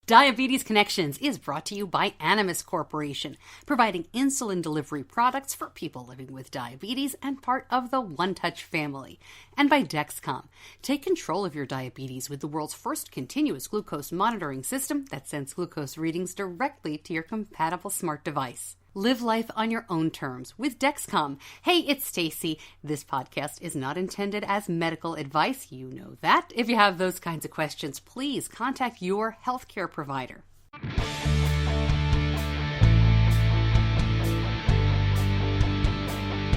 Diabetes Connections is brought to you by Animas Corporation, providing insulin delivery products for people living with diabetes and part of the One Touch family. And by Dexcom. Take control of your diabetes with the world's first continuous glucose monitoring system that sends glucose readings directly to your compatible smart device. Live life on your own terms with Dexcom. Hey, it's Stacy. This podcast is not intended as medical advice. You know that. If you have those kinds of questions, please contact your healthcare provider.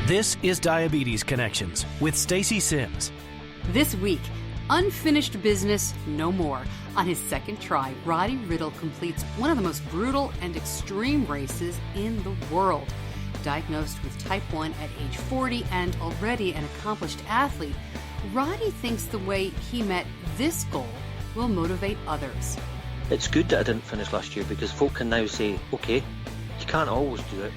This is Diabetes Connections with Stacy Sims. This week, unfinished business no more. On his second try, Roddy Riddle completes one of the most brutal and extreme races in the world. Diagnosed with type 1 at age 40 and already an accomplished athlete, Roddy thinks the way he met this goal will motivate others. It's good that I didn't finish last year because folk can now say, okay, you can't always do it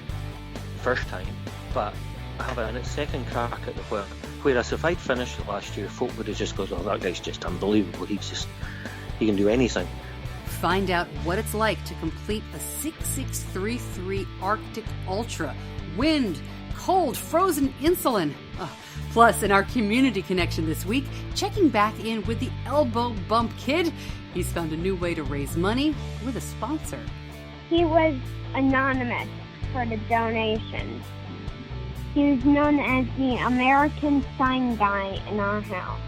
first time, but I have a second crack at the whip. Whereas if I'd finished it last year, folk would have just gone, oh, that guy's just unbelievable. He can do anything. Find out what it's like to complete a 6633 Arctic Ultra. Wind, cold, frozen insulin. Plus, in our community connection this week, checking back in with the Elbow Bump Kid. He's found a new way to raise money with a sponsor. He was anonymous for the donations. He was known as the American Sign Guy in our house.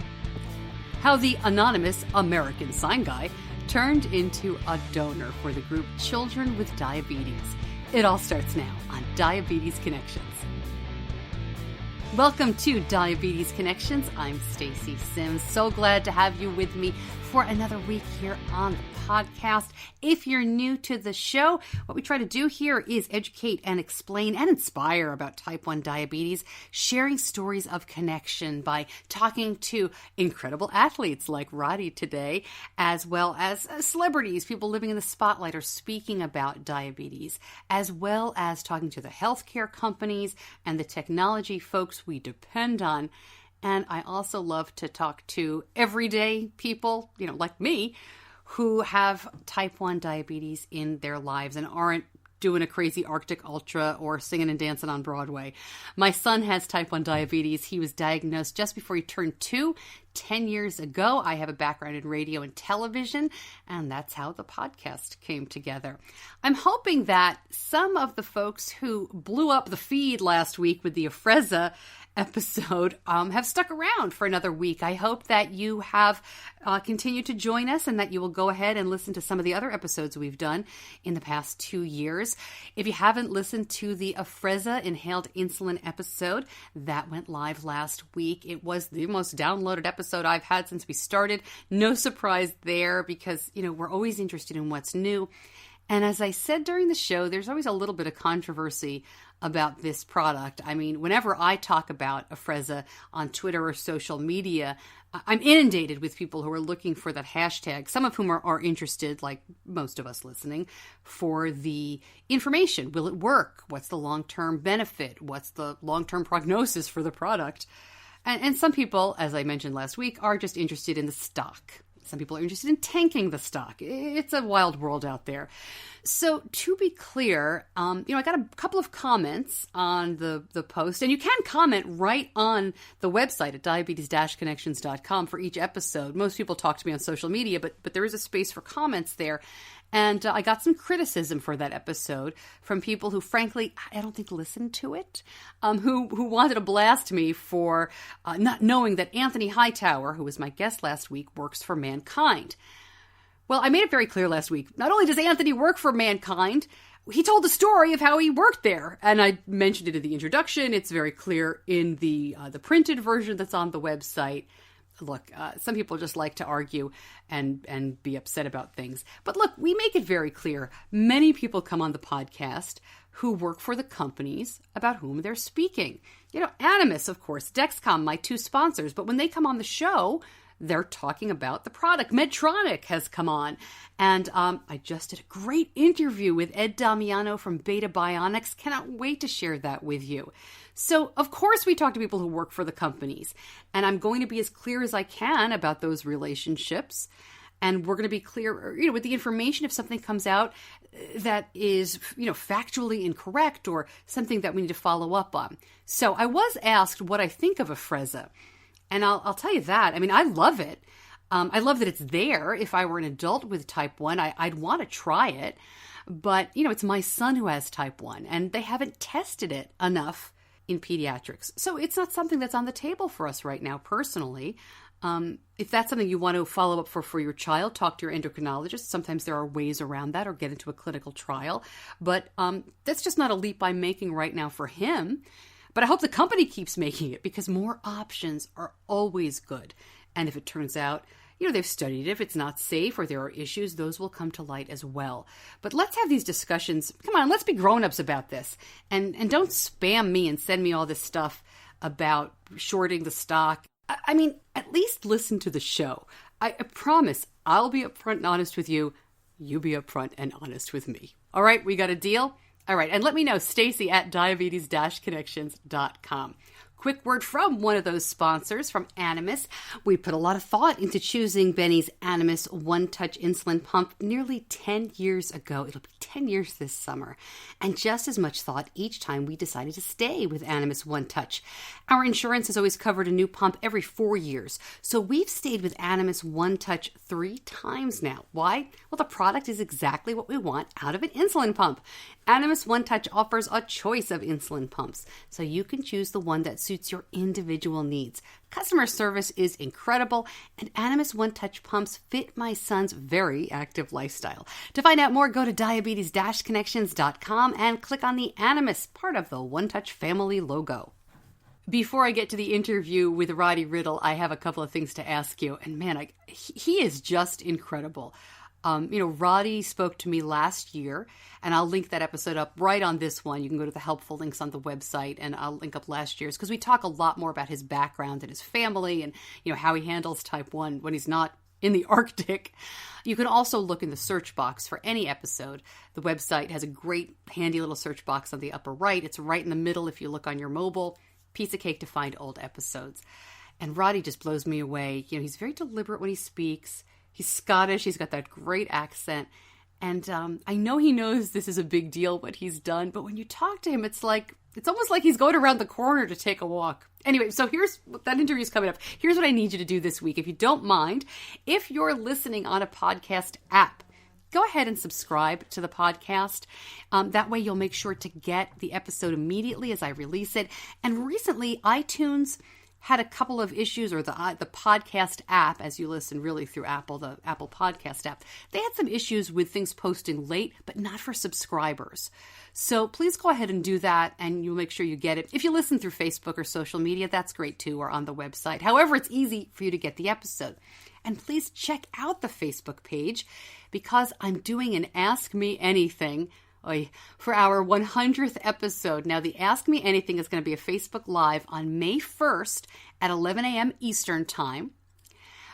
How the anonymous American Sign Guy turned into a donor for the group Children with Diabetes. It all starts now on Diabetes Connections. Welcome to Diabetes Connections. I'm Stacy Sims. So glad to have you with me for another week here on the podcast. If you're new to the show, what we try to do here is educate and explain and inspire about type 1 diabetes, sharing stories of connection by talking to incredible athletes like Roddy today, as well as celebrities, people living in the spotlight or speaking about diabetes, as well as talking to the healthcare companies and the technology folks we depend on. And I also love to talk to everyday people, like me, who have type 1 diabetes in their lives and aren't doing a crazy Arctic Ultra or singing and dancing on Broadway. My son has type 1 diabetes. He was diagnosed just before he turned 2, 10 years ago. I have a background in radio and television, and that's how the podcast came together. I'm hoping that some of the folks who blew up the feed last week with the Afrezza episode have stuck around for another week. I hope that you have continued to join us and that you will go ahead and listen to some of the other episodes we've done in the past 2 years. If you haven't listened to the Afrezza inhaled insulin episode, that went live last week. It was the most downloaded episode I've had since we started. No surprise there because, we're always interested in what's new. And as I said during the show, there's always a little bit of controversy about this product. I mean, whenever I talk about Afrezza on Twitter or social media, I'm inundated with people who are looking for that hashtag, some of whom are interested, like most of us listening, for the information. Will it work? What's the long-term benefit? What's the long-term prognosis for the product? And some people, as I mentioned last week, are just interested in the stock. Some people are interested in tanking the stock. It's a wild world out there. So to be clear, I got a couple of comments on the post, and you can comment right on the website at diabetes-connections.com for each episode. Most people talk to me on social media, but there is a space for comments there. And I got some criticism for that episode from people who, frankly, I don't think listened to it, who wanted to blast me for not knowing that Anthony Hightower, who was my guest last week, works for Mankind. Well, I made it very clear last week. Not only does Anthony work for Mankind, he told the story of how he worked there. And I mentioned it in the introduction. It's very clear in the printed version that's on the website. Look, some people just like to argue and be upset about things. But look, we make it very clear. Many people come on the podcast who work for the companies about whom they're speaking. Animas, of course, Dexcom, my 2 sponsors. But when they come on the show, they're talking about the product. Medtronic has come on. And I just did a great interview with Ed Damiano from Beta Bionics. Cannot wait to share that with you. So, of course, we talk to people who work for the companies. And I'm going to be as clear as I can about those relationships. And we're going to be clear, with the information if something comes out that is, factually incorrect or something that we need to follow up on. So I was asked what I think of Afrezza. And I'll tell you that. I mean, I love it. I love that it's there. If I were an adult with type 1, I'd want to try it. But, it's my son who has type 1, and they haven't tested it enough in pediatrics. So it's not something that's on the table for us right now, personally. If that's something you want to follow up for your child, talk to your endocrinologist. Sometimes there are ways around that, or get into a clinical trial. But that's just not a leap I'm making right now for him. But I hope the company keeps making it, because more options are always good. And if it turns out, they've studied it, if it's not safe or there are issues, those will come to light as well. But let's have these discussions. Come on, let's be grown-ups about this. And don't spam me and send me all this stuff about shorting the stock. I mean, at least listen to the show. I promise I'll be upfront and honest with you. You be upfront and honest with me. All right, we got a deal? All right, and let me know, Stacy at diabetes-connections.com. Quick word from one of those sponsors, from Animas. We put a lot of thought into choosing Benny's Animas one-touch insulin pump nearly 10 years ago. It'll be 10 years this summer. And just as much thought each time we decided to stay with Animas One Touch. Our insurance has always covered a new pump every 4 years. So we've stayed with Animas One Touch 3 times now. Why? Well, the product is exactly what we want out of an insulin pump. Animas One Touch offers a choice of insulin pumps, so you can choose the one that suits your individual needs. Customer service is incredible, and Animas One Touch pumps fit my son's very active lifestyle. To find out more, go to diabetes-connections.com and click on the Animas, part of the One Touch family logo. Before I get to the interview with Roddy Riddle, I have a couple of things to ask you. And man, he is just incredible. Roddy spoke to me last year, and I'll link that episode up right on this one. You can go to the helpful links on the website, and I'll link up last year's, because we talk a lot more about his background and his family and, how he handles type 1 when he's not in the Arctic. You can also look in the search box for any episode. The website has a great handy little search box on the upper right. It's right in the middle if you look on your mobile. Piece of cake to find old episodes. And Roddy just blows me away. He's very deliberate when he speaks. He's Scottish. He's got that great accent. And I know he knows this is a big deal, what he's done. But when you talk to him, it's almost like he's going around the corner to take a walk. Anyway, so that interview's coming up. Here's what I need you to do this week. If you don't mind, if you're listening on a podcast app, go ahead and subscribe to the podcast. That way you'll make sure to get the episode immediately as I release it. And recently, iTunes had a couple of issues, or the podcast app, as you listen really through Apple, the Apple Podcast app, they had some issues with things posting late, but not for subscribers. So please go ahead and do that, and you'll make sure you get it. If you listen through Facebook or social media, that's great too, or on the website. However, it's easy for you to get the episode. And please check out the Facebook page, because I'm doing an Ask Me Anything for our 100th episode. Now, the Ask Me Anything is going to be a Facebook Live on May 1st at 11 a.m. Eastern Time.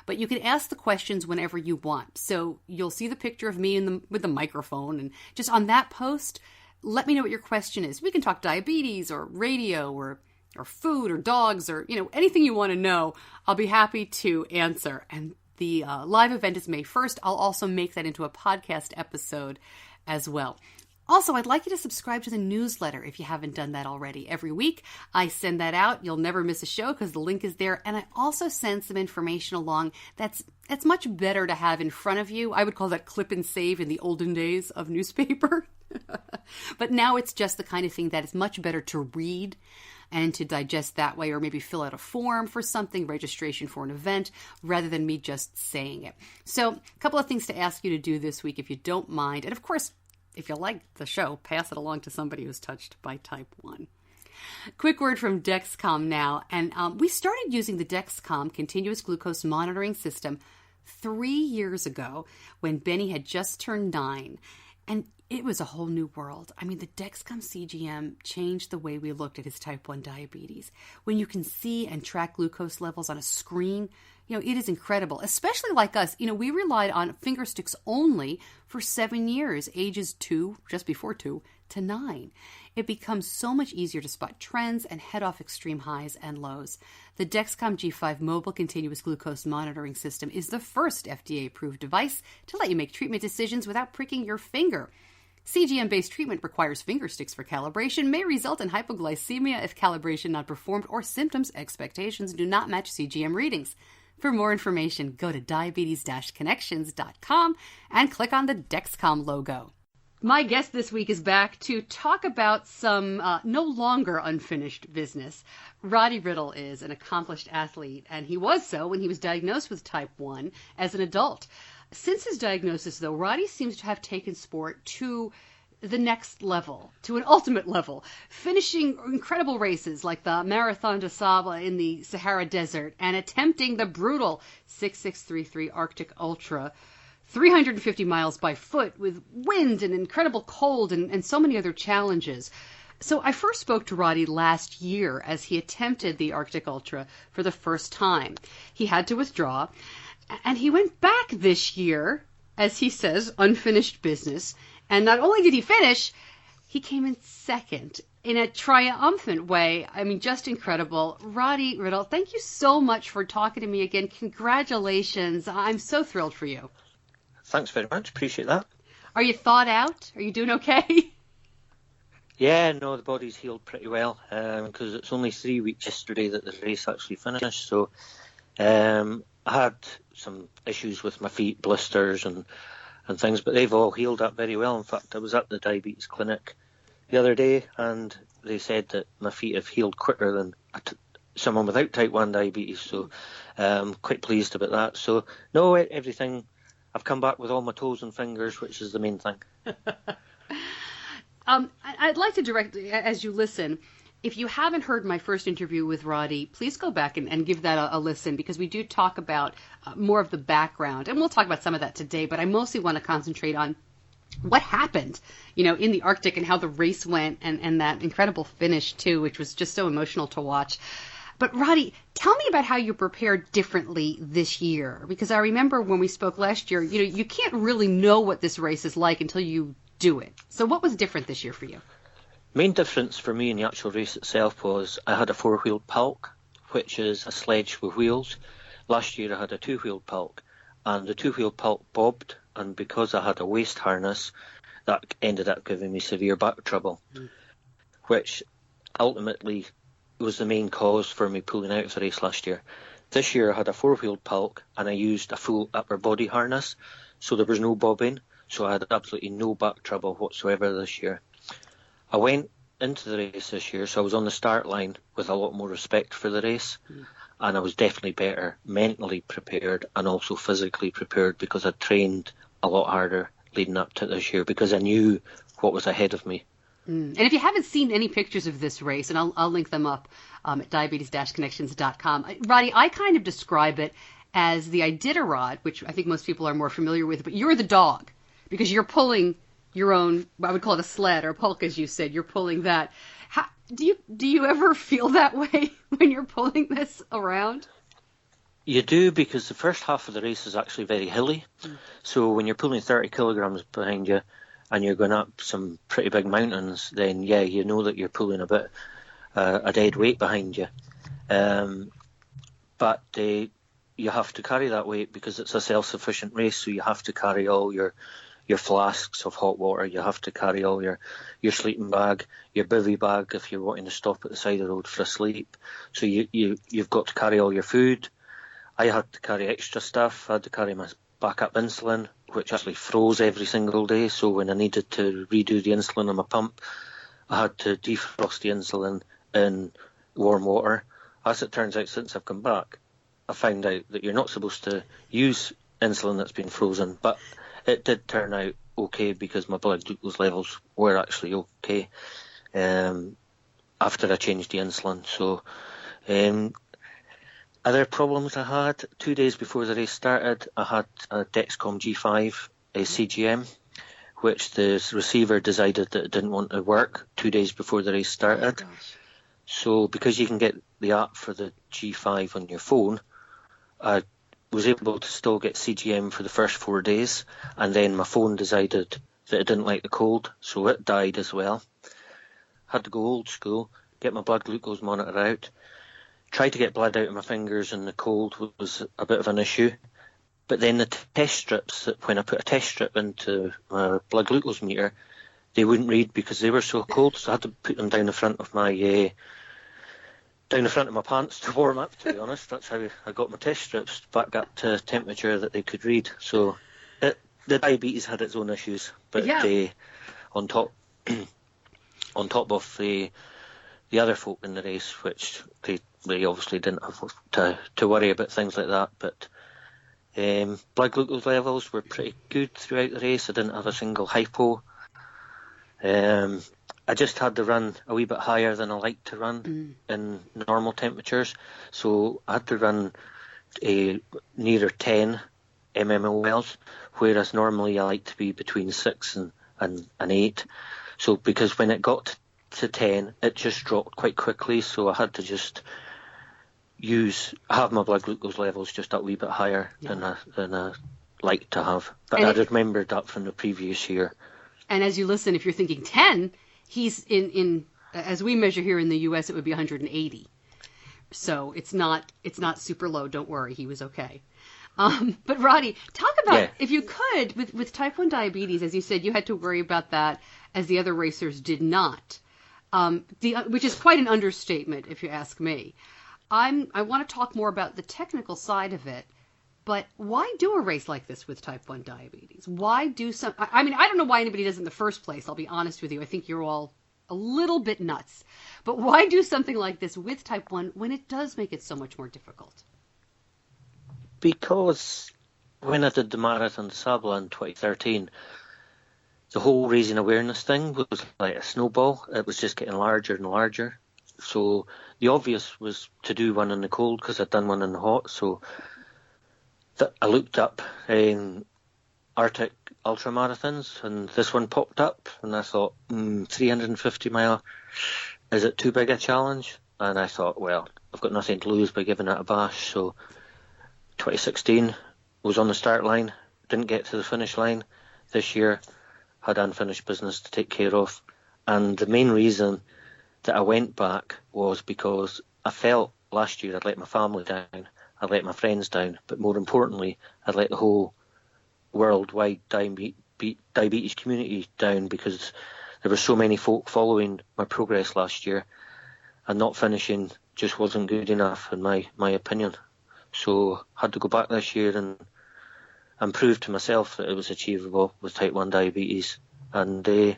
But you can ask the questions whenever you want. So you'll see the picture of me with the microphone. And just on that post, let me know what your question is. We can talk diabetes or radio or food or dogs or, anything you want to know. I'll be happy to answer. And the live event is May 1st. I'll also make that into a podcast episode as well. Also, I'd like you to subscribe to the newsletter if you haven't done that already. Every week, I send that out. You'll never miss a show because the link is there. And I also send some information along that's much better to have in front of you. I would call that clip and save in the olden days of newspaper. But now it's just the kind of thing that is much better to read and to digest that way, or maybe fill out a form for something, registration for an event, rather than me just saying it. So a couple of things to ask you to do this week if you don't mind. And of course, if you like the show, pass it along to somebody who's touched by type 1. Quick word from Dexcom now. And we started using the Dexcom continuous glucose monitoring system 3 years ago when Benny had just turned 9. And it was a whole new world. I mean, the Dexcom CGM changed the way we looked at his type 1 diabetes. When you can see and track glucose levels on a screen, it is incredible, especially like us. We relied on finger sticks only for 7 years, ages 2, just before 2, to 9. It becomes so much easier to spot trends and head off extreme highs and lows. The Dexcom G5 mobile continuous glucose monitoring system is the first FDA-approved device to let you make treatment decisions without pricking your finger. CGM-based treatment requires finger sticks for calibration, may result in hypoglycemia if calibration not performed or symptoms expectations do not match CGM readings. For more information, go to diabetes-connections.com and click on the Dexcom logo. My guest this week is back to talk about some no longer unfinished business. Roddy Riddle is an accomplished athlete, and he was so when he was diagnosed with type 1 as an adult. Since his diagnosis, though, Roddy seems to have taken sport to the next level, to an ultimate level, finishing incredible races like the Marathon des Sables in the Sahara Desert and attempting the brutal 6633 Arctic Ultra, 350 miles by foot with wind and incredible cold and so many other challenges. So I first spoke to Roddy last year as he attempted the Arctic Ultra for the first time. He had to withdraw, and he went back this year, as he says, unfinished business. And not only did he finish, he came in second in a triumphant way. I mean, just incredible. Roddy Riddle, thank you so much for talking to me again. Congratulations. I'm so thrilled for you. Thanks very much. Appreciate that. Are you thawed out? Are you doing okay? Yeah, no, the body's healed pretty well because it's only 3 weeks yesterday that the race actually finished. So I had some issues with my feet, blisters and things, but they've all healed up very well. In fact, I was at the diabetes clinic the other day and they said that my feet have healed quicker than someone without type 1 diabetes, so quite pleased about that. So no, everything, I've come back with all my toes and fingers, which is the main thing. I'd like to direct, as you listen, if you haven't heard my first interview with Roddy, please go back and give that a listen, because we do talk about more of the background, and we'll talk about some of that today, but I mostly want to concentrate on what happened, in the Arctic and how the race went and that incredible finish too, which was just so emotional to watch. But Roddy, tell me about how you prepared differently this year, because I remember when we spoke last year, you can't really know what this race is like until you do it. So what was different this year for you? Main difference for me in the actual race itself was I had a 4-wheeled palk, which is a sledge with wheels. Last year I had a 2-wheeled palk, and the 2-wheeled palk bobbed, and because I had a waist harness, that ended up giving me severe back trouble, which ultimately was the main cause for me pulling out of the race last year. This year I had a 4-wheeled palk and I used a full upper body harness, so there was no bobbing, so I had absolutely no back trouble whatsoever this year. I went into the race this year, so I was on the start line with a lot more respect for the race, and I was definitely better mentally prepared and also physically prepared because I trained a lot harder leading up to this year because I knew what was ahead of me. And if you haven't seen any pictures of this race, and I'll link them up at diabetes-connections.com, Roddy, I kind of describe it as the Iditarod, which I think most people are more familiar with, but you're the dog because you're pulling your own, I would call it a sled or a pulk, as you said. You're pulling that. Do you ever feel that way when you're pulling this around? You do, because the first half of the race is actually very hilly. So when you're pulling 30 kilograms behind you and you're going up some pretty big mountains, then yeah, you know that you're pulling a bit a dead weight behind you. But you have to carry that weight because it's a self-sufficient race, so you have to carry all your flasks of hot water, you have to carry all your sleeping bag, your bivy bag if you're wanting to stop at the side of the road for a sleep. So you've got to carry all your food. I had to carry extra stuff. I had to carry my backup insulin, which actually froze every single day. So when I needed to redo the insulin on my pump, I had to defrost the insulin in warm water. As it turns out, since I've come back, I found out that you're not supposed to use insulin that's been frozen, but it did turn out okay because my blood glucose levels were actually okay after I changed the insulin. So other problems I had, 2 days before the race started, I had a Dexcom G5 CGM, which the receiver decided that it didn't want to work 2 days before the race started. So because you can get the app for the G5 on your phone, I was able to still get CGM for the first 4 days, and then my phone decided that it didn't like the cold, so it died as well. Had to go old school, get my blood glucose monitor out, tried to get blood out of my fingers, and the cold was a bit of an issue. But then the test strips, when I put a test strip into my blood glucose meter, they wouldn't read because they were so cold, so I had to put them down the front of my pants to warm up, to be honest. That's how I got my test strips back up to temperature that they could read. So the diabetes had its own issues, but on top of the other folk in the race, which they obviously didn't have to worry about things like that, but blood glucose levels were pretty good throughout the race. I didn't have a single hypo. I just had to run a wee bit higher than I like to run in normal temperatures, so I had to run nearer 10 mmOLs, whereas normally I like to be between 6 and 8. So because when it got to 10, it just dropped quite quickly, so I had to just have my blood glucose levels just a wee bit higher than I like to have. But I remembered that from the previous year. And as you listen, if you're thinking 10, he's in as we measure here in the U.S., it would be 180. So it's not super low. Don't worry, he was okay. But Roddy, talk about, if you could, with type 1 diabetes, as you said, you had to worry about that as the other racers did not, which is quite an understatement if you ask me. I want to talk more about the technical side of it, but why do a race like this with type 1 diabetes? Why do I mean, I don't know why anybody does it in the first place, I'll be honest with you. I think you're all a little bit nuts. But why do something like this with type 1 when it does make it so much more difficult? Because when I did the Marathon de Sable in 2013, the whole raising awareness thing was like a snowball. It was just getting larger and larger. So the obvious was to do one in the cold because I'd done one in the hot. So I looked up Arctic ultramarathons, and this one popped up, and I thought, 350 mile, is it too big a challenge? And I thought, well, I've got nothing to lose by giving it a bash. So 2016 was on the start line, didn't get to the finish line. This year had unfinished business to take care of, and the main reason that I went back was because I felt last year I'd let my family down, I'd let my friends down, but more importantly, I'd let the whole worldwide diabetes community down, because there were so many folk following my progress last year, and not finishing just wasn't good enough in my opinion. So I had to go back this year and prove to myself that it was achievable with type 1 diabetes, and it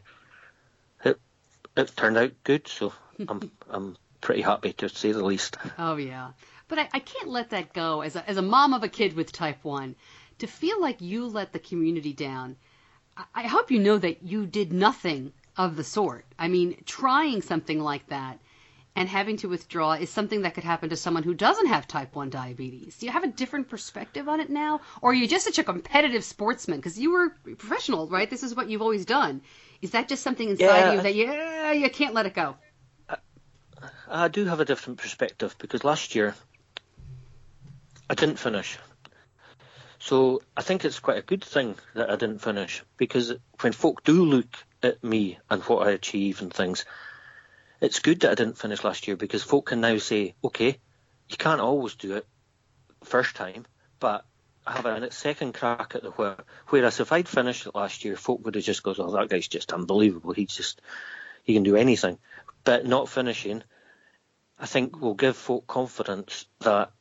turned out good, so I'm pretty happy, to say the least. Oh yeah, but I can't let that go. As a mom of a kid with type 1, to feel like you let the community down, I hope you know that you did nothing of the sort. I mean, trying something like that and having to withdraw is something that could happen to someone who doesn't have type 1 diabetes. Do you have a different perspective on it now? Or are you just such a competitive sportsman? Because you were professional, right? This is what you've always done. Is that just something inside you that you can't let it go? I do have a different perspective, because last year I didn't finish. So I think it's quite a good thing that I didn't finish, because when folk do look at me and what I achieve and things, it's good that I didn't finish last year, because folk can now say, okay, you can't always do it first time, but I have a second crack at the whip. Whereas if I'd finished it last year, folk would have just gone, oh, that guy's just unbelievable. He can do anything. But not finishing, I think, will give folk confidence that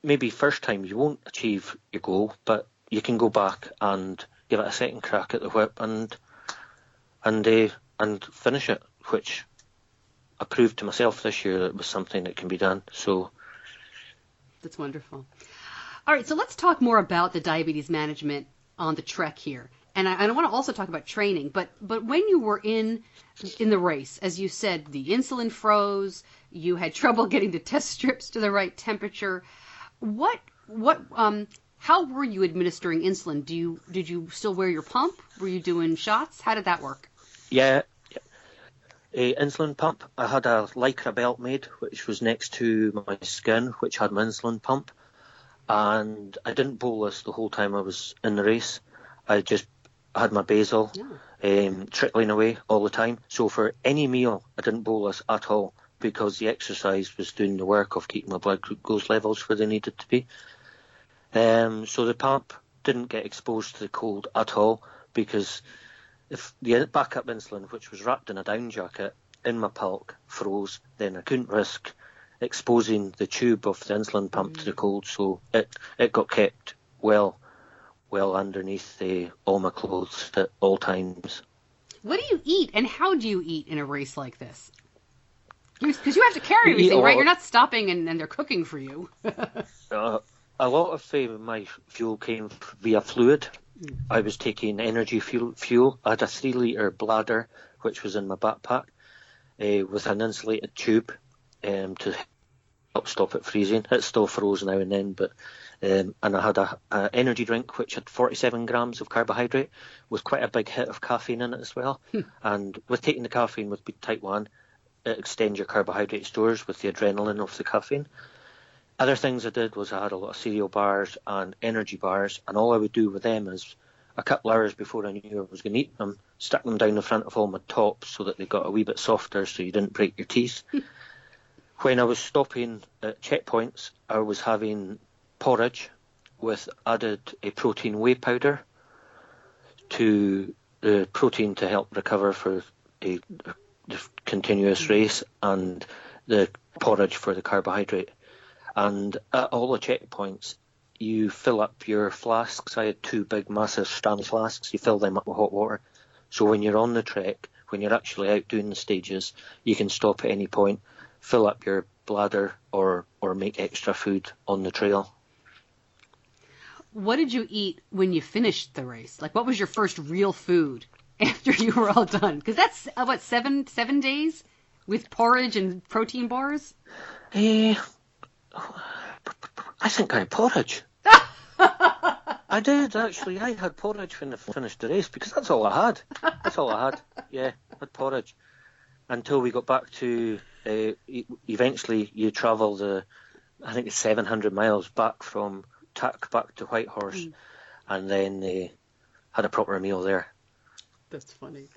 maybe first time you won't achieve your goal, but you can go back and give it a second crack at the whip and finish it, which I proved to myself this year that it was something that can be done. So that's wonderful. All right, so let's talk more about the diabetes management on the trek here. And I want to also talk about training, but when you were in the race, as you said, the insulin froze, you had trouble getting the test strips to the right temperature. How were you administering insulin? Did you still wear your pump? Were you doing shots? How did that work? Yeah. A insulin pump. I had a Lycra belt made, which was next to my skin, which had my insulin pump. And I didn't bolus the whole time I was in the race. I just I had my basil Yeah. trickling away all the time. So for any meal, I didn't bolus at all because the exercise was doing the work of keeping my blood glucose levels where they needed to be. So the pump didn't get exposed to the cold at all, because if the backup insulin, which was wrapped in a down jacket in my pulk, froze, then I couldn't risk exposing the tube of the insulin pump to the cold, so it got kept well underneath all my clothes at all times. What do you eat, and how do you eat in a race like this? Because you have to carry We eat everything, a right? lot. You're not stopping and they're cooking for you. A lot of my fuel came via fluid. I was taking energy fuel. I had a 3-litre bladder, which was in my backpack, with an insulated tube to help stop it freezing. It's still frozen now and then, but and I had a energy drink which had 47 grams of carbohydrate with quite a big hit of caffeine in it as well. And with taking the caffeine with type 1, it extends your carbohydrate stores with the adrenaline of the caffeine. Other things I did was I had a lot of cereal bars and energy bars, and all I would do with them is a couple hours before I knew I was going to eat them, stick them down the front of all my tops so that they got a wee bit softer so you didn't break your teeth. When I was stopping at checkpoints, I was having porridge with added a protein whey powder to the protein to help recover for the continuous race, and the porridge for the carbohydrate. And at all the checkpoints, you fill up your flasks. I had 2 big, massive stand flasks. You fill them up with hot water. So when you're on the trek, when you're actually out doing the stages, you can stop at any point, fill up your bladder, or make extra food on the trail. What did you eat when you finished the race? Like, what was your first real food after you were all done? Because that's, what, seven days with porridge and protein bars? I think I had porridge. I did, actually. I had porridge when I finished the race, because that's all I had. That's all I had. Yeah, I had porridge. Until we got back to, eventually you travel I think it's 700 miles back from Tack back to Whitehorse, and then had a proper meal there. That's funny.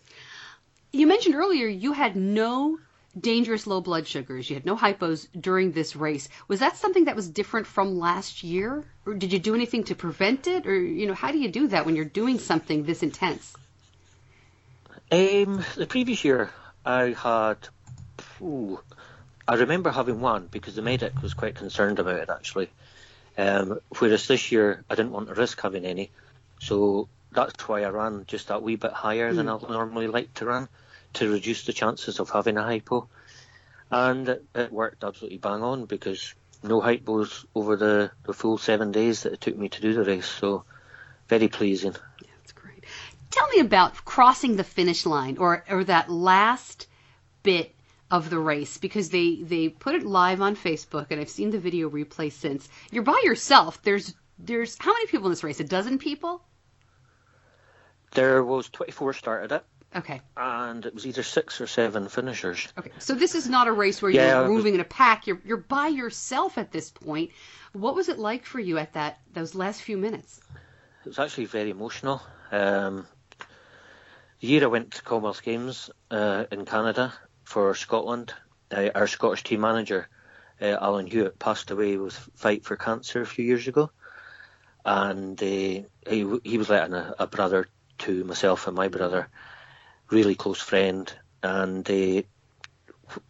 You mentioned earlier you had no dangerous low blood sugars. You had no hypos during this race. Was that something that was different from last year? Or did you do anything to prevent it? Or, how do you do that when you're doing something this intense? The previous year I had, I remember having one because the medic was quite concerned about it, actually. Whereas this year I didn't want to risk having any. So that's why I ran just that wee bit higher than I'll normally like to run, to reduce the chances of having a hypo. And it worked absolutely bang on, because no hypos over the full 7 days that it took me to do the race. So very pleasing. Yeah, that's great. Tell me about crossing the finish line, or that last bit of the race, because they put it live on Facebook, and I've seen the video replay since. You're by yourself. There's how many people in this race? 12 people? There was 24 started it. Okay. And it was either 6 or 7 finishers. Okay. So this is not a race where you're moving in a pack. You're by yourself at this point. What was it like for you at those last few minutes? It was actually very emotional. The year I went to Commonwealth Games in Canada for Scotland, our Scottish team manager, Alan Hewitt, passed away with fight for cancer a few years ago. And he was like a brother to myself and my brother, really close friend. And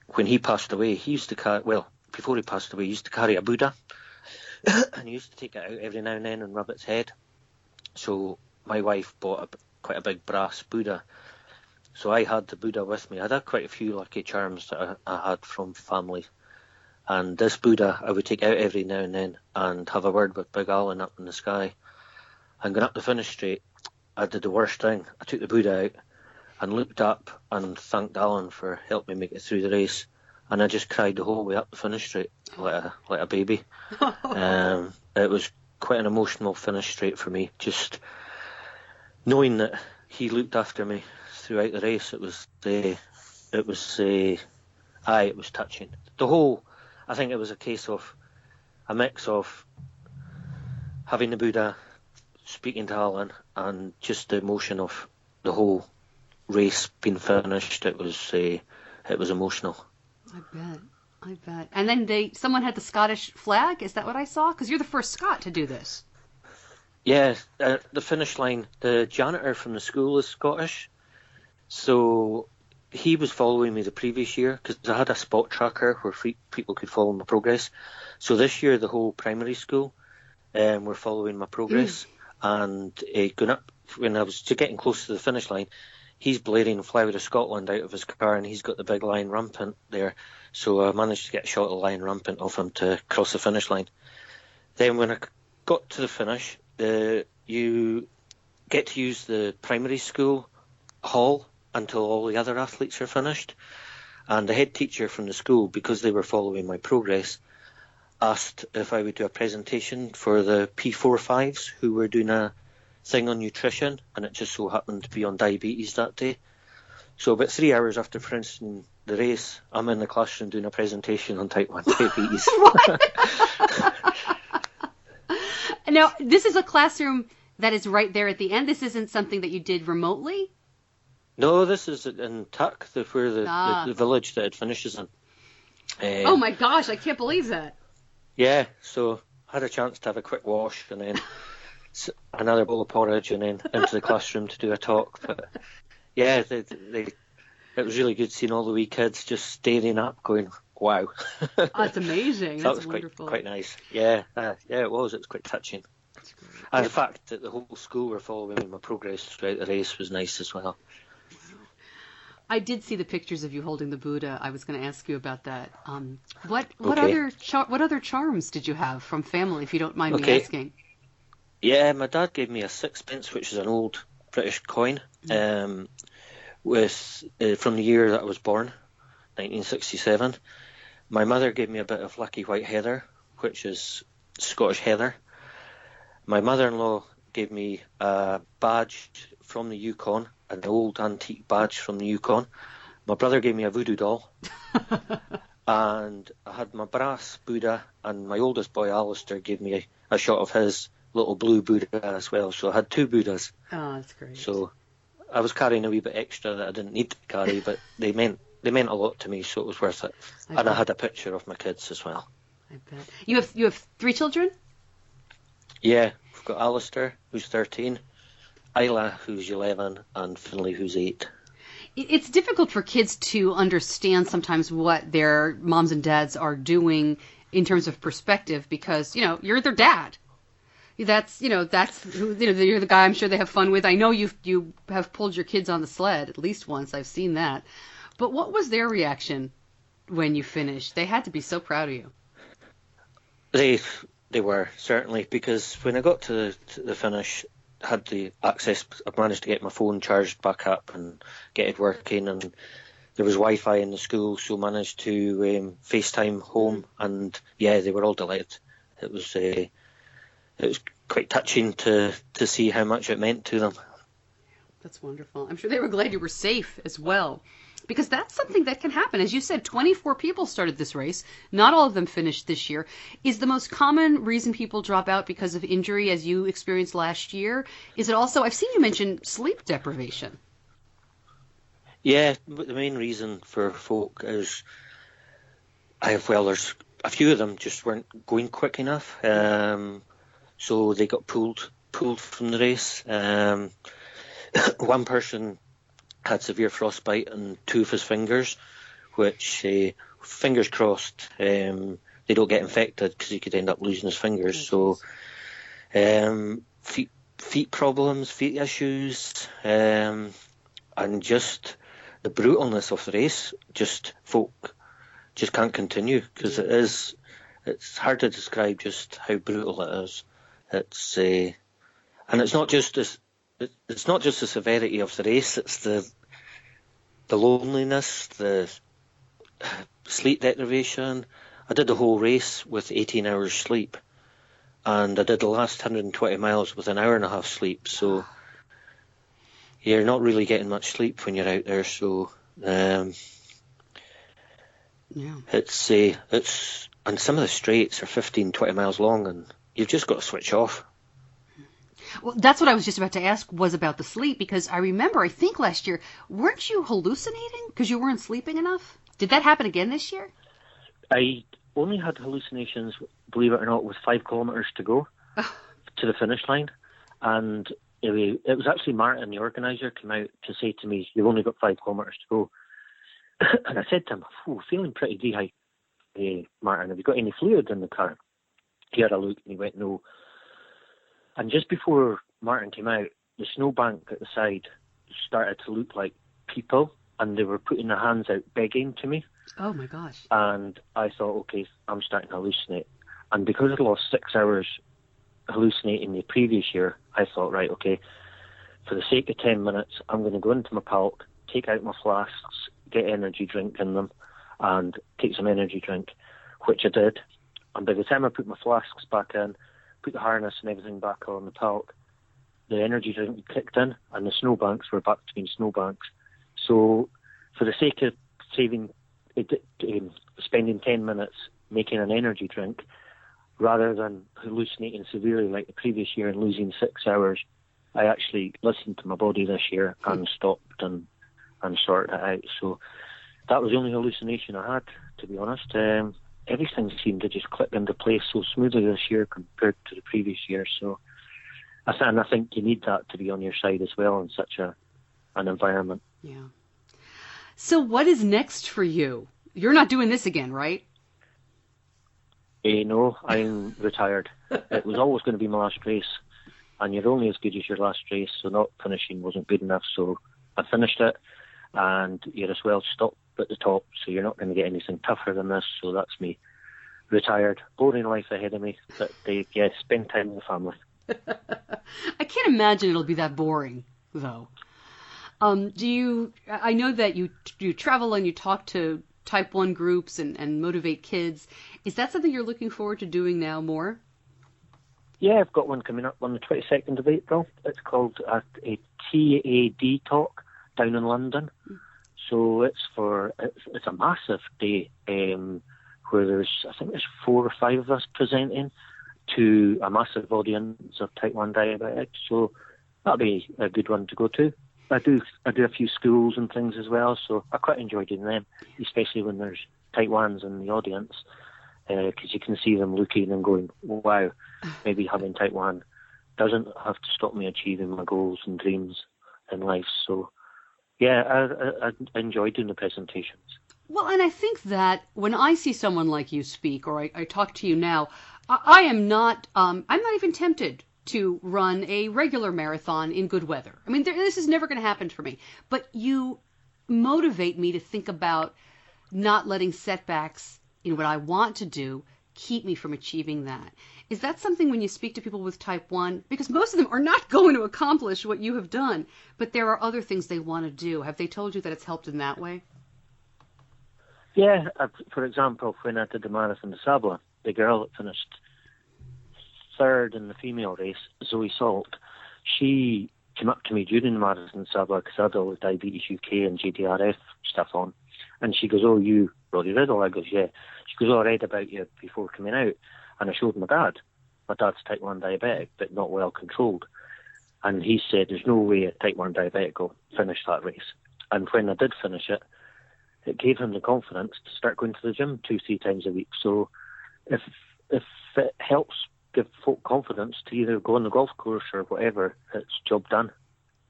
when he passed away, he used to before he passed away, he used to carry a Buddha, and he used to take it out every now and then and rub its head. So my wife bought quite a big brass Buddha. So I had the Buddha with me. I had quite a few lucky charms that I had from family. And this Buddha I would take out every now and then and have a word with Big Alan up in the sky. And going up the finish straight, I did the worst thing. I took the Buddha out and looked up and thanked Alan for helping me make it through the race. And I just cried the whole way up the finish straight, like a baby. It was quite an emotional finish straight for me. Just knowing that he looked after me throughout the race, it was touching. I think it was a case of a mix of having the Buddha speaking to Alan, and just the emotion of the whole race being finished, it was emotional. I bet. And then someone had the Scottish flag. Is that what I saw? Because you're the first Scot to do this. Yeah, the finish line, the janitor from the school is Scottish, so he was following me the previous year because I had a spot tracker where people could follow my progress. So this year, the whole primary school were following my progress, and going up when I was getting close to the finish line, he's blaring Flower of Scotland out of his car, and he's got the big lion rampant there. So I managed to get a shot of the lion rampant off him to cross the finish line. Then when I got to the finish, you get to use the primary school hall until all the other athletes are finished. And the head teacher from the school, because they were following my progress, asked if I would do a presentation for the P45s who were doing a thing on nutrition, and it just so happened to be on diabetes that day. So about 3 hours after finishing the race, I'm in the classroom doing a presentation on type 1 diabetes. Now, this is a classroom that is right there at the end. This isn't something that you did remotely? No, this is in Tuck, where the village that it finishes in. Oh my gosh, I can't believe that. Yeah, so I had a chance to have a quick wash and then another bowl of porridge and then into the classroom to do a talk. But yeah, it was really good seeing all the wee kids just staring up going, wow. Oh, that's amazing. So that's wonderful. Quite nice. Yeah, it was. It was quite touching. And the fact that the whole school were following my progress throughout the race was nice as well. I did see the pictures of you holding the Buddha. I was going to ask you about that. What other charms did you have from family, if you don't mind me asking? Yeah, my dad gave me a sixpence, which is an old British coin, from the year that I was born, 1967. My mother gave me a bit of lucky white heather, which is Scottish heather. My mother-in-law gave me a badge from the Yukon, an old antique badge from the Yukon. My brother gave me a voodoo doll. And I had my brass Buddha, and my oldest boy, Alistair, gave me a shot of his little blue Buddha as well. So I had 2 Buddhas. Oh, that's great. So I was carrying a wee bit extra that I didn't need to carry, but they meant a lot to me, so it was worth it. I had a picture of my kids as well. I bet. You have 3 children? Yeah, we've got Alistair, who's 13, Isla, who's 11, and Finlay, who's 8. It's difficult for kids to understand sometimes what their moms and dads are doing in terms of perspective, because, you're their dad. That's who, you're the guy I'm sure they have fun with. I know you have pulled your kids on the sled at least once. I've seen that. But what was their reaction when you finished? They had to be so proud of you. They were, certainly, because when I got to the finish, had the access, I managed to get my phone charged back up and get it working, and there was Wi-Fi in the school, so managed to FaceTime home, and yeah, they were all delighted. It was quite touching to see how much it meant to them. That's wonderful. I'm sure they were glad you were safe as well, because that's something that can happen. As you said, 24 people started this race. Not all of them finished this year. Is the most common reason people drop out because of injury, as you experienced last year? Is it also, I've seen you mention sleep deprivation. Yeah, but the main reason for folk is, there's a few of them just weren't going quick enough. So they got pulled from the race. One person had severe frostbite on 2 of his fingers, which, fingers crossed, they don't get infected, because he could end up losing his fingers. So feet problems, feet issues, and just the brutalness of the race. Just folk just can't continue, because it's hard to describe just how brutal it is. And it's not just this. It's not just the severity of the race, it's the loneliness, the sleep deprivation. I did the whole race with 18 hours sleep, and I did the last 120 miles with an hour and a half sleep, so you're not really getting much sleep when you're out there, so it's and some of the straights are 15, 20 miles long, and you've just got to switch off. Well, that's what I was just about to ask, was about the sleep, because I remember, I think last year, weren't you hallucinating because you weren't sleeping enough? Did that happen again this year? I only had hallucinations, believe it or not, with 5 kilometres to go to the finish line. And it was actually Martin, the organiser, came out to say to me, "You've only got 5 kilometres to go." And I said to him, feeling pretty dehydrated. "Hey, Martin, have you got any fluid in the car?" He had a look and he went, "No." And just before Martin came out, the snowbank at the side started to look like people, and they were putting their hands out begging to me. Oh my gosh. And I thought, okay, I'm starting to hallucinate. And because I lost 6 hours hallucinating the previous year, I thought, right, okay, for the sake of 10 minutes, I'm going to go into my palk, take out my flasks, get energy drink in them, and take some energy drink, which I did. And by the time I put my flasks back in, put the harness and everything back on the palk, the energy drink kicked in, and the snowbanks were back to being snowbanks. So for the sake of spending 10 minutes making an energy drink, rather than hallucinating severely like the previous year and losing 6 hours, I actually listened to my body this year and stopped and sorted it out. So that was the only hallucination I had, to be honest. Everything seemed to just click into place so smoothly this year compared to the previous year. So I think you need that to be on your side as well in such an environment. Yeah. So what is next for you? You're not doing this again, right? No, I'm retired. It was always going to be my last race, and you're only as good as your last race, so not finishing wasn't good enough. So I finished it, and you're as well stopped at the top, so you're not going to get anything tougher than this. So that's me, retired. Boring life ahead of me, but spend time with the family. I can't imagine it'll be that boring, though. I know that you travel and you talk to type 1 groups and motivate kids. Is that something you're looking forward to doing now more? Yeah, I've got one coming up on the 22nd of April. It's called a TAD talk down in London. So it's a massive day where there's 4 or 5 of us presenting to a massive audience of type 1 diabetics. So that'll be a good one to go to. I do a few schools and things as well, so I quite enjoy doing them, especially when there's type 1s in the audience, because you can see them looking and going, wow, maybe having type 1 doesn't have to stop me achieving my goals and dreams in life. So yeah, I enjoy doing the presentations. Well, and I think that when I see someone like you speak, or I talk to you now, I'm not even tempted to run a regular marathon in good weather. I mean, this is never going to happen for me. But you motivate me to think about not letting setbacks in what I want to do keep me from achieving that. Is that something when you speak to people with type 1? Because most of them are not going to accomplish what you have done, but there are other things they want to do. Have they told you that it's helped in that way? Yeah, for example, when I did the Marathon de Sable, the girl that finished 3rd in the female race, Zoe Salt, she came up to me during the Marathon de Sable because I had all the Diabetes UK and JDRF stuff on. And she goes, "Oh, you, Roddy Riddle?" I goes, "Yeah." She goes, "Oh, I read about you before coming out." And I showed my dad. My dad's type 1 diabetic, but not well controlled. And he said, there's no way a type 1 diabetic will finish that race. And when I did finish it, it gave him the confidence to start going to the gym 2-3 times a week. So if it helps give folk confidence to either go on the golf course or whatever, it's job done.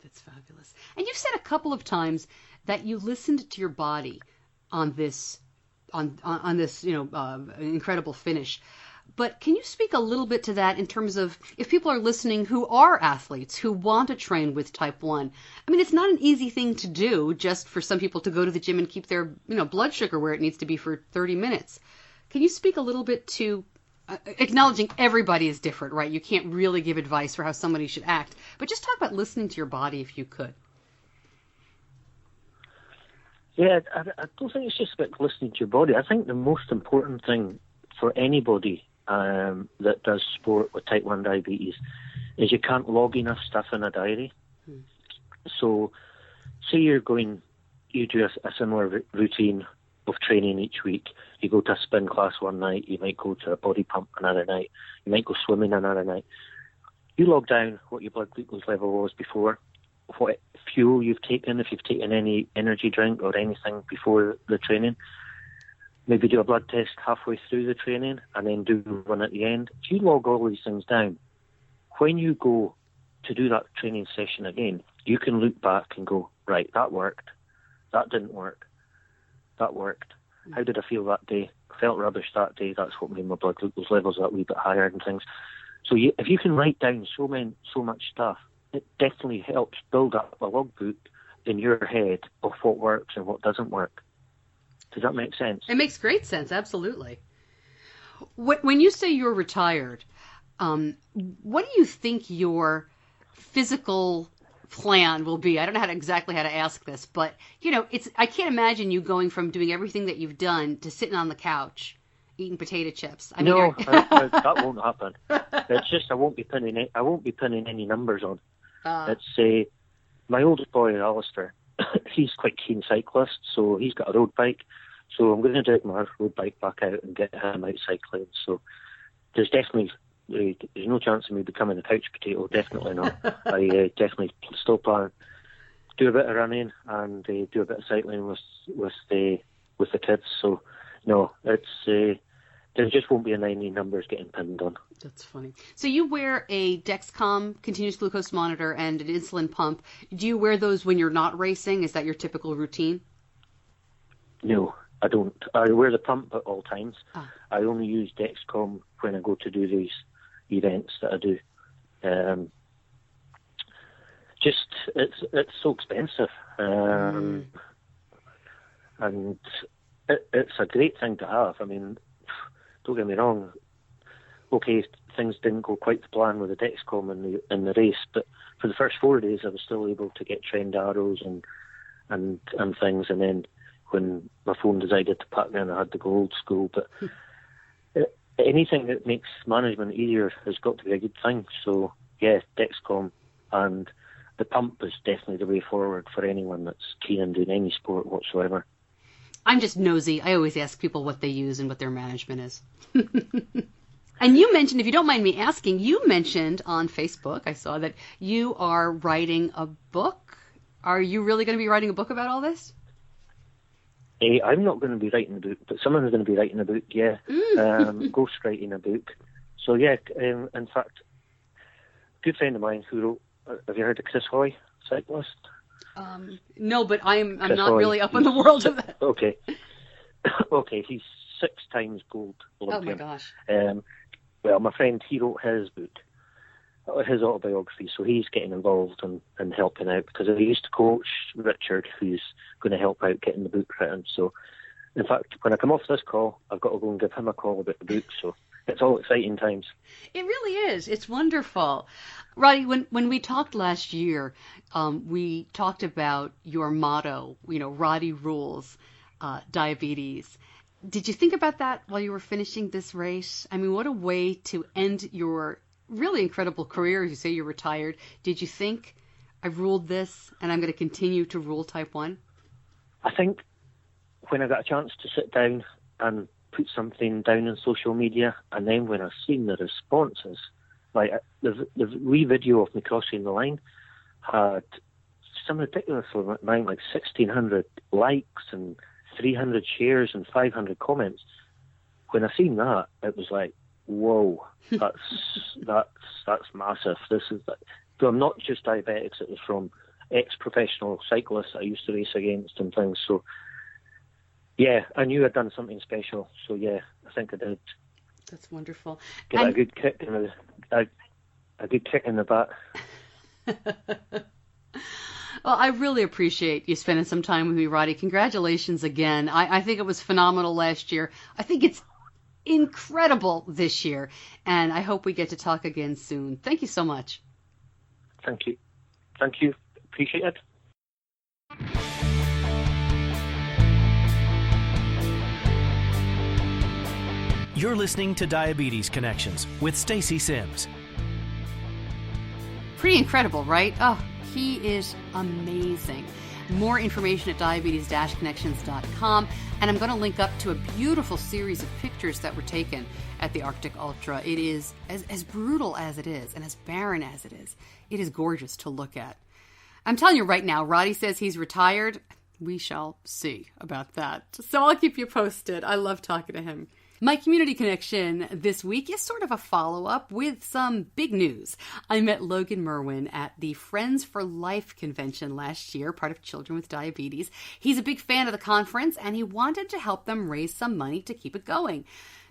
That's fabulous. And you've said a couple of times that you listened to your body on this incredible finish. But can you speak a little bit to that in terms of if people are listening who are athletes, who want to train with type 1? I mean, it's not an easy thing to do just for some people to go to the gym and keep their blood sugar where it needs to be for 30 minutes. Can you speak a little bit to acknowledging everybody is different, right? You can't really give advice for how somebody should act, but just talk about listening to your body if you could. Yeah, I don't think it's just about listening to your body. I think the most important thing for anybody that does sport with type 1 diabetes is you can't log enough stuff in a diary. So say you do a similar routine of training each week. You go to a spin class one night, you might go to a body pump another night, you might go swimming another night. You log down what your blood glucose level was before, what fuel you've taken, if you've taken any energy drink or anything before the training. Maybe do a blood test halfway through the training and then do one at the end. If you log all these things down, when you go to do that training session again, you can look back and go, right, that worked, that didn't work, that worked. How did I feel that day? I felt rubbish that day. That's what made my blood glucose levels that wee bit higher and things. So if you can write down so much stuff, it definitely helps build up a logbook in your head of what works and what doesn't work. Does that make sense? It makes great sense, absolutely. When you say you're retired, what do you think your physical plan will be? I don't know exactly how to ask this, but I can't imagine you going from doing everything that you've done to sitting on the couch eating potato chips. No, that won't happen. It's just I won't be pinning any numbers on. It's my oldest boy, Alistair. He's quite a keen cyclist, so he's got a road bike. So I'm going to take my road bike back out and get him out cycling. So there's no chance of me becoming a couch potato. Definitely not. I definitely still plan do a bit of running and do a bit of cycling with the kids. So no, it's there just won't be any numbers getting pinned on. That's funny. So you wear a Dexcom continuous glucose monitor and an insulin pump. Do you wear those when you're not racing? Is that your typical routine? No, I don't. I wear the pump at all times. I only use Dexcom when I go to do these events that I do. Just it's so expensive, and it's a great thing to have. I mean, don't get me wrong. Okay, things didn't go quite to plan with the Dexcom in the race, but for the first 4 days, I was still able to get trend arrows and things. And then when my phone decided to pack me in, I had to go old school. But anything that makes management easier has got to be a good thing. So yeah, Dexcom and the pump is definitely the way forward for anyone that's keen on doing any sport whatsoever. I'm just nosy. I always ask people what they use and what their management is. And you mentioned, if you don't mind me asking, you mentioned on Facebook, I saw that you are writing a book. Are you really going to be writing a book about all this? I'm not going to be writing a book, but someone's going to be writing a book, yeah. Ghost writing a book. So yeah, in fact, a good friend of mine who wrote, have you heard of Chris Hoy, cyclist? No, but I'm not Hoy, really up in the world of that. Okay. Okay, he's 6 times gold Olympian. Oh my gosh. Well, my friend, he wrote his book, his autobiography, so he's getting involved and helping out, because I used to coach Richard, who's going to help out getting the book written. So, in fact, when I come off this call, I've got to go and give him a call about the book, so it's all exciting times. It really is. It's wonderful. Roddy, when we talked last year, we talked about your motto, Roddy rules, diabetes. Did you think about that while you were finishing this race? I mean, what a way to end your really incredible career. You say you're retired. Did you think, I've ruled this and I'm going to continue to rule type 1? I think when I got a chance to sit down and put something down on social media, and then when I seen the responses, like the wee video of me crossing the line had some ridiculous amount, like 1,600 likes and 300 shares and 500 comments. When I seen that, it was like, whoa, that's massive. This is so I'm not just diabetics. It was from ex-professional cyclists I used to race against and things. So yeah, I knew I'd done something special. So yeah, I think I did. That's wonderful. Get a good kick in the butt. Well, I really appreciate you spending some time with me, Roddy. Congratulations again. I think it was phenomenal last year. I think it's incredible this year, and I hope we get to talk again soon. Thank you so much. Thank you. Thank you. Appreciate it. You're listening to Diabetes Connections with Stacey Sims. Pretty incredible, right? Oh, he is amazing. More information at diabetes-connections.com. And I'm going to link up to a beautiful series of pictures that were taken at the Arctic Ultra. It is, as brutal as it is and as barren as it is gorgeous to look at. I'm telling you right now, Roddy says he's retired. We shall see about that. So I'll keep you posted. I love talking to him. My community connection this week is sort of a follow-up with some big news. I met Logan Merwin at the Friends for Life convention last year, part of Children with Diabetes. He's a big fan of the conference, and he wanted to help them raise some money to keep it going.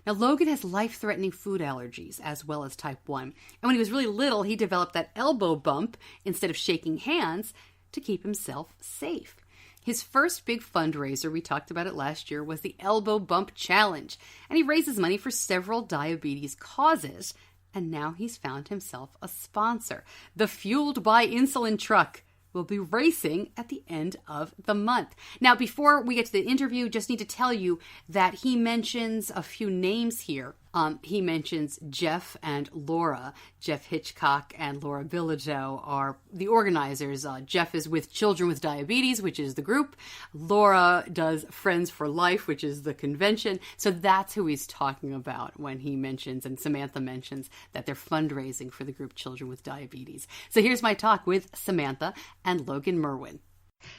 Now, Logan has life-threatening food allergies as well as type 1. And when he was really little, he developed that elbow bump instead of shaking hands to keep himself safe. His first big fundraiser, we talked about it last year, was the Elbow Bump Challenge. And he raises money for several diabetes causes. And now he's found himself a sponsor. The Fueled by Insulin truck will be racing at the end of the month. Now, before we get to the interview, just need to tell you that he mentions a few names here. He mentions Jeff and Laura. Jeff Hitchcock and Laura Bilodeau are the organizers. Jeff is with Children with Diabetes, which is the group. Laura does Friends for Life, which is the convention. So that's who he's talking about when he mentions, and Samantha mentions, that they're fundraising for the group Children with Diabetes. So here's my talk with Samantha and Logan Merwin.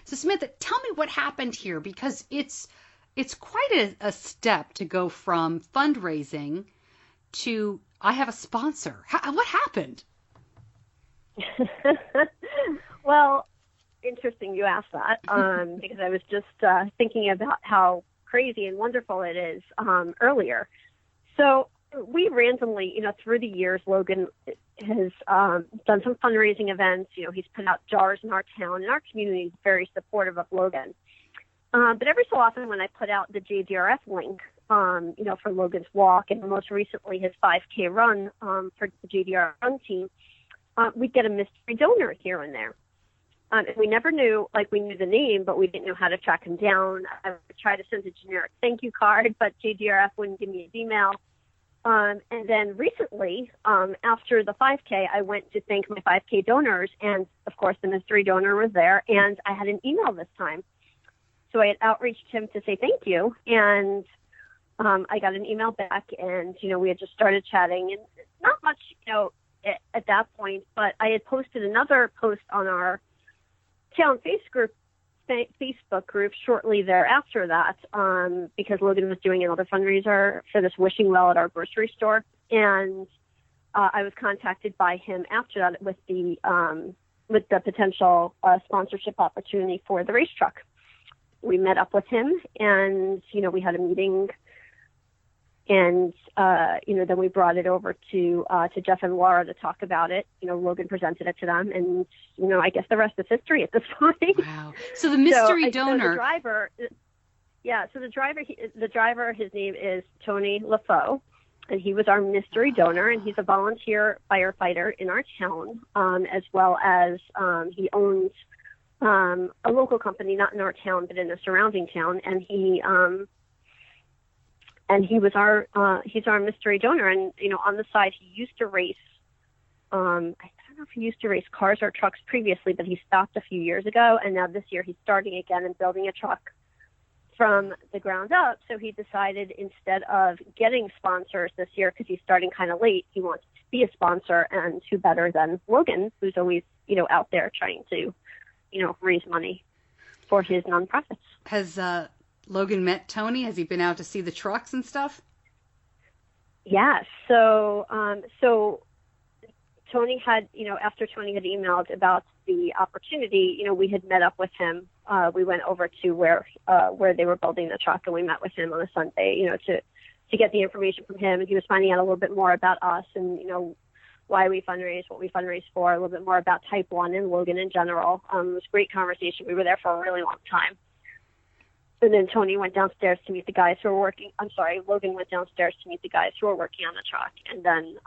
So Samantha, tell me what happened here, because it's quite a step to go from fundraising to I have a sponsor. What happened? Well, interesting you asked that because I was just thinking about how crazy and wonderful it is earlier. So we randomly, through the years, Logan has done some fundraising events. He's put out jars in our town, and our community is very supportive of Logan. But every so often when I put out the JDRF link, for Logan's walk, and most recently his 5K run for the JDRF run team, we'd get a mystery donor here and there. And we never knew, we knew the name, but we didn't know how to track him down. I would try to send a generic thank you card, but JDRF wouldn't give me his email. And then recently, after the 5K, I went to thank my 5K donors, and of course the mystery donor was there, and I had an email this time. So I had outreached him to say thank you, and I got an email back, and, we had just started chatting, and not much, at that point, but I had posted another post on our town Facebook group shortly thereafter that, because Logan was doing another fundraiser for this wishing well at our grocery store, and I was contacted by him after that with the potential sponsorship opportunity for the race truck. We met up with him, and, we had a meeting, and, then we brought it over to Jeff and Laura to talk about it. Logan presented it to them, and, I guess the rest is history at this point. Wow. So the mystery donor. So the driver, his name is Tony LaFaux, and he was our mystery donor, and he's a volunteer firefighter in our town, as well as he owns a local company, not in our town, but in a surrounding town. And he's our mystery donor. And, on the side, he used to race, I don't know if he used to race cars or trucks previously, but he stopped a few years ago. And now this year he's starting again and building a truck from the ground up. So he decided, instead of getting sponsors this year, because he's starting kind of late, he wants to be a sponsor, and who better than Logan, who's always, out there trying to, raise money for his nonprofits. Has Logan met Tony? Has he been out to see the trucks and stuff? Yeah. So Tony had, after Tony had emailed about the opportunity, we had met up with him. We went over to where they were building the truck, and we met with him on a Sunday, to get the information from him. And he was finding out a little bit more about us and, why we fundraise, what we fundraise for, a little bit more about type 1 and Logan in general. It was a great conversation. We were there for a really long time. And then Tony went downstairs to meet the guys who were working. Logan went downstairs to meet the guys who were working on the truck. And then,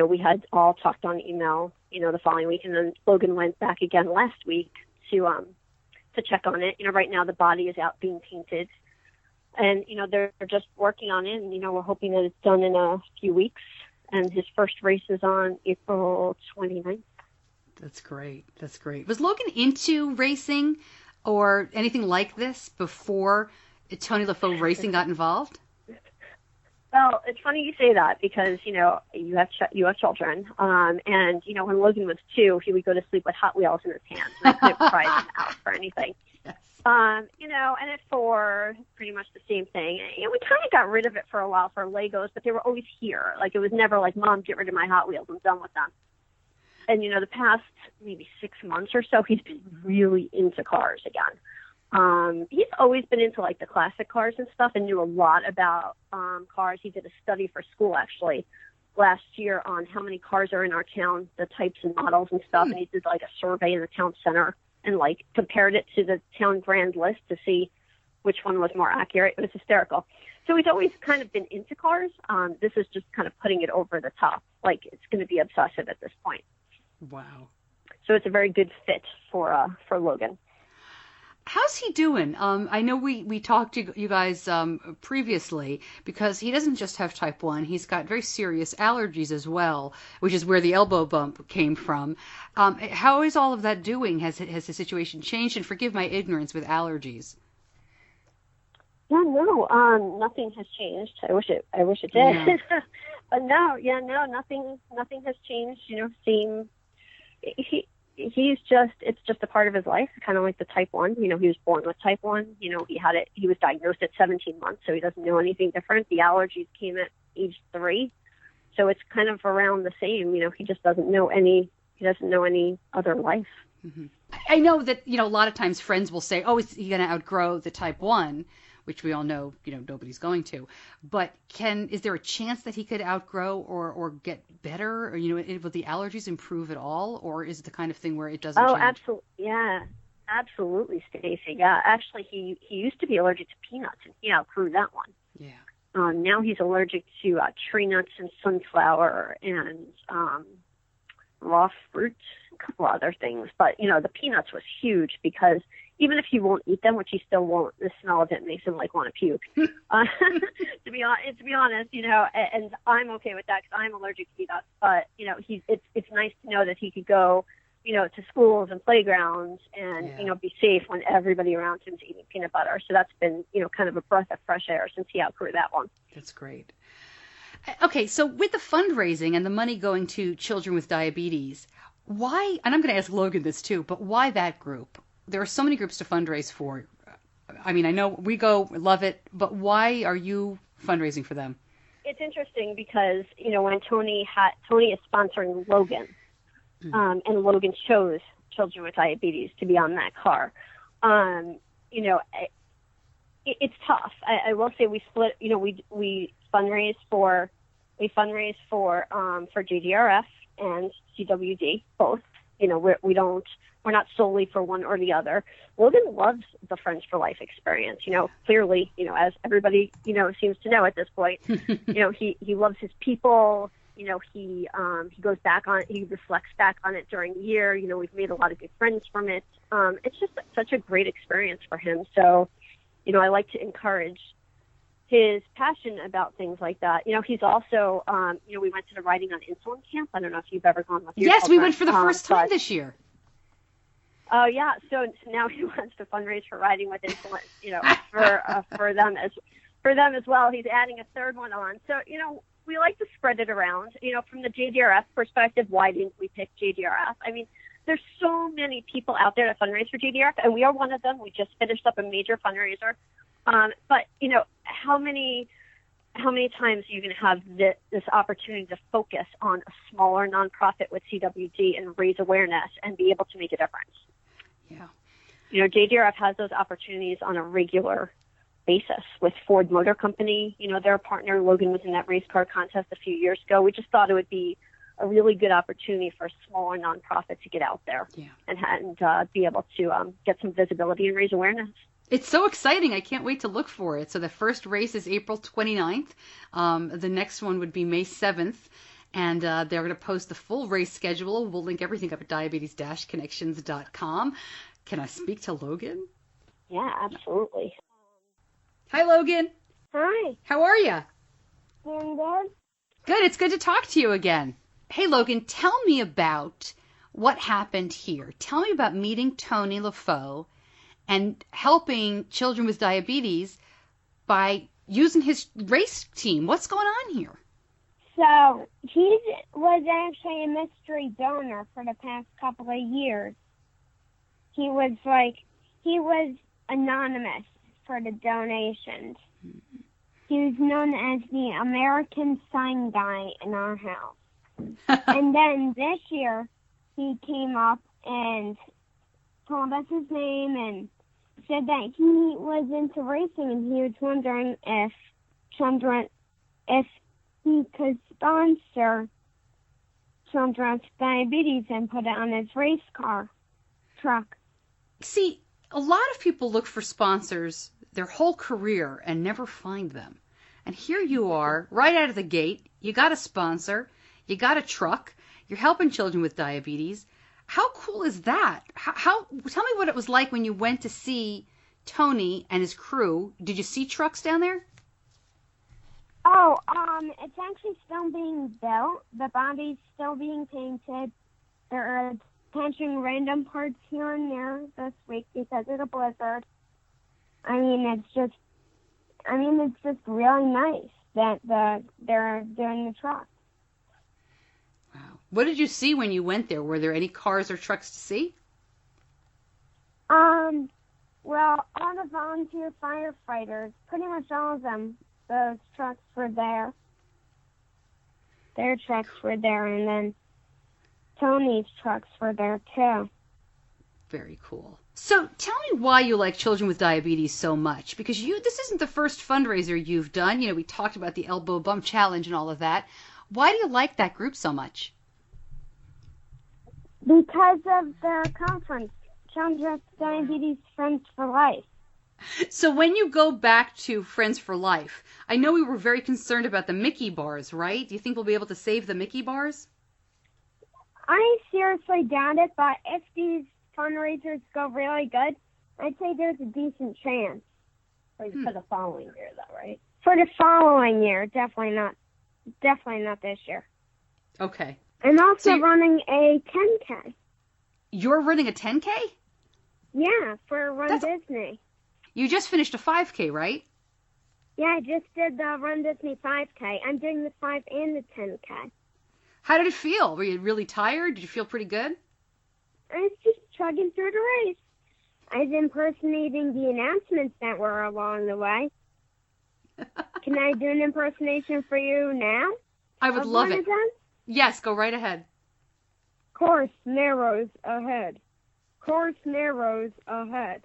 we had all talked on email, the following week. And then Logan went back again last week to check on it. Right now the body is out being painted. And, they're just working on it. And, we're hoping that it's done in a few weeks. And his first race is on April 29th. That's great. That's great. Was Logan into racing or anything like this before Tony LaFoe Racing got involved? Well, it's funny you say that because, you have children. And, when Logan was 2, he would go to sleep with Hot Wheels in his hands. And I couldn't pry them out for anything. Yes. And at 4, pretty much the same thing. And we kind of got rid of it for a while for Legos, but they were always here. Like, it was never like, Mom, get rid of my Hot Wheels. I'm done with them. And, the past maybe 6 months or so, he's been really into cars again. He's always been into like the classic cars and stuff and knew a lot about cars. He did a study for school actually last year on how many cars are in our town, the types and models and stuff. And he did like a survey in the town center and like compared it to the town grand list to see which one was more accurate. It was hysterical. So he's always kind of been into cars. This is just kind of putting it over the top. Like it's going to be obsessive at this point. Wow. So it's a very good fit for Logan. How's he doing? I know we talked to you guys previously because he doesn't just have type 1. He's got very serious allergies as well, which is where the elbow bump came from. How is all of that doing? Has the situation changed? And forgive my ignorance with allergies. Yeah, no, nothing has changed. I wish it did. Yeah. But nothing has changed. It's just a part of his life, kind of like the type 1. He was born with type 1. He had it. He was diagnosed at 17 months, so he doesn't know anything different. The allergies came at age 3, so it's kind of around the same. He just doesn't know any. He doesn't know any other life. Mm-hmm. I know that a lot of times friends will say, "Oh, is he going to outgrow the type 1?" Which we all know, nobody's going to. But is there a chance that he could outgrow or get better? Or, will the allergies improve at all? Or is it the kind of thing where it doesn't change? Absolutely. Yeah, absolutely, Stacey. Yeah, actually, he used to be allergic to peanuts, and he outgrew that one. Yeah. Now he's allergic to tree nuts and sunflower and raw fruit, a couple other things. But, the peanuts was huge because even if he won't eat them, which he still won't, the smell of it makes him want to puke. To be honest, and I'm okay with that because I'm allergic to peanuts. But it's nice to know that he could go, to schools and playgrounds and be safe when everybody around him is eating peanut butter. So that's been kind of a breath of fresh air since he outgrew that one. That's great. Okay, so with the fundraising and the money going to children with diabetes, why? And I'm going to ask Logan this too, but why that group? There are so many groups to fundraise for. I mean, I know we go, love it, but why are you fundraising for them? It's interesting because, when Tony is sponsoring Logan, and Logan chose children with diabetes to be on that car, it's tough. I will say we split, we fundraise for JDRF and CWD, both. We're not solely for one or the other. Logan loves the Friends for Life experience. Clearly, as everybody, seems to know at this point, he loves his people. He goes back on it. He reflects back on it during the year. We've made a lot of good friends from it. It's just such a great experience for him. So, I like to encourage his passion about things like that. He's also, we went to the Riding on Insulin camp. I don't know if you've ever gone with your Yes, children. we went for the first time this year. Oh yeah, so now he wants to fundraise for Riding with Insulin, for them as well. He's adding a third one on. So, we like to spread it around. From the JDRF perspective, why didn't we pick JDRF? I mean, there's so many people out there to fundraise for JDRF, and we are one of them. We just finished up a major fundraiser. But how many times are you going to have this opportunity to focus on a smaller nonprofit with CWD and raise awareness and be able to make a difference? Yeah. JDRF has those opportunities on a regular basis with Ford Motor Company. They're a partner. Logan was in that race car contest a few years ago. We just thought it would be a really good opportunity for a smaller nonprofit to get out there and be able to get some visibility and raise awareness. It's so exciting. I can't wait to look for it. So the first race is April 29th. The next one would be May 7th. And they're going to post the full race schedule. We'll link everything up at diabetes-connections.com. Can I speak to Logan? Yeah, absolutely. Hi, Logan. Hi. How are you? Doing good? Good. It's good to talk to you again. Hey, Logan, tell me about what happened here. Tell me about meeting Tony LaFoe and helping children with diabetes by using his race team. What's going on here? So he was actually a mystery donor for the past couple of years. He was anonymous for the donations. He was known as the American sign guy in our house. And then this year, he came up and told us his name and said that he was into racing and he was wondering if he could sponsor children with diabetes and put it on his race car truck. See, a lot of people look for sponsors their whole career and never find them. And here you are, right out of the gate. You got a sponsor. You got a truck. You're helping children with diabetes. How cool is that? Tell me what it was like when you went to see Tony and his crew. Did you see trucks down there? Oh, it's actually still being built. The body's still being painted. They're attaching random parts here and there this week because of the blizzard. It's just really nice that they're doing the truck. Wow. What did you see when you went there? Were there any cars or trucks to see? Well, all the volunteer firefighters, pretty much all of them, those trucks were there. Their trucks were there, and then Tony's trucks were there too. Very cool. So tell me why you like children with diabetes so much, because this isn't the first fundraiser you've done. We talked about the elbow bump challenge and all of that. Why do you like that group so much? Because of the conference, Children with Diabetes Friends for Life. So when you go back to Friends for Life, I know we were very concerned about the Mickey bars, right? Do you think we'll be able to save the Mickey bars? I seriously doubt it, but if these fundraisers go really good, I'd say there's a decent chance. For the following year, though, right? For the following year, definitely not this year. Okay. I'm also running a 10K. You're running a 10K? Yeah, for Run Disney. You just finished a 5K, right? Yeah, I just did the Run Disney 5K. I'm doing the 5 and the 10K. How did it feel? Were you really tired? Did you feel pretty good? I was just chugging through the race. I was impersonating the announcements that were along the way. Can I do an impersonation for you now? I would love it. Of them? Yes, go right ahead. Course narrows ahead. Course narrows ahead.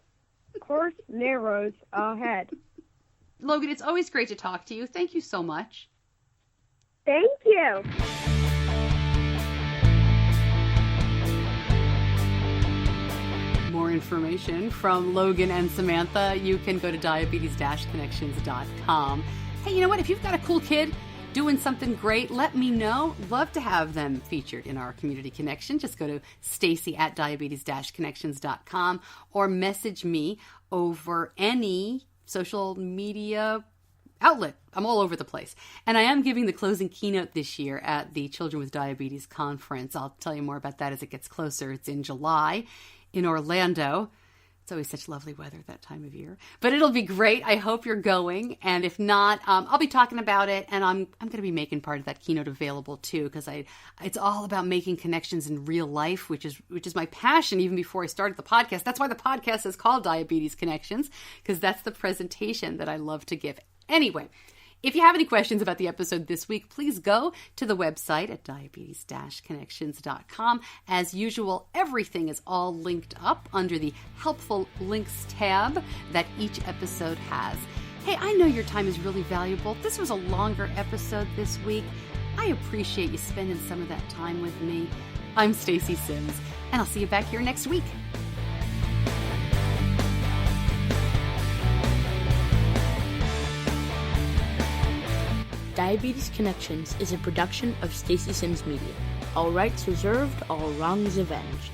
Course narrows ahead. Logan, it's always great to talk to you. Thank you so much. Thank you. More information from Logan and Samantha, you can go to diabetes-connections.com. Hey, you know what? If you've got a cool kid doing something great, let me know. Love to have them featured in our community connection. Just go to stacy@diabetes-connections.com or message me over any social media outlet. I'm all over the place. And I am giving the closing keynote this year at the Children with Diabetes Conference. I'll tell you more about that as it gets closer. It's in July in Orlando. It's always such lovely weather that time of year. But it'll be great. I hope you're going. And if not, I'll be talking about it. And I'm going to be making part of that keynote available too, because it's all about making connections in real life, which is my passion even before I started the podcast. That's why the podcast is called Diabetes Connections, because that's the presentation that I love to give. Anyway, if you have any questions about the episode this week, please go to the website at diabetes-connections.com. As usual, everything is all linked up under the Helpful Links tab that each episode has. Hey, I know your time is really valuable. This was a longer episode this week. I appreciate you spending some of that time with me. I'm Stacy Sims, and I'll see you back here next week. Diabetes Connections is a production of Stacy Sims Media. All rights reserved, all wrongs avenged.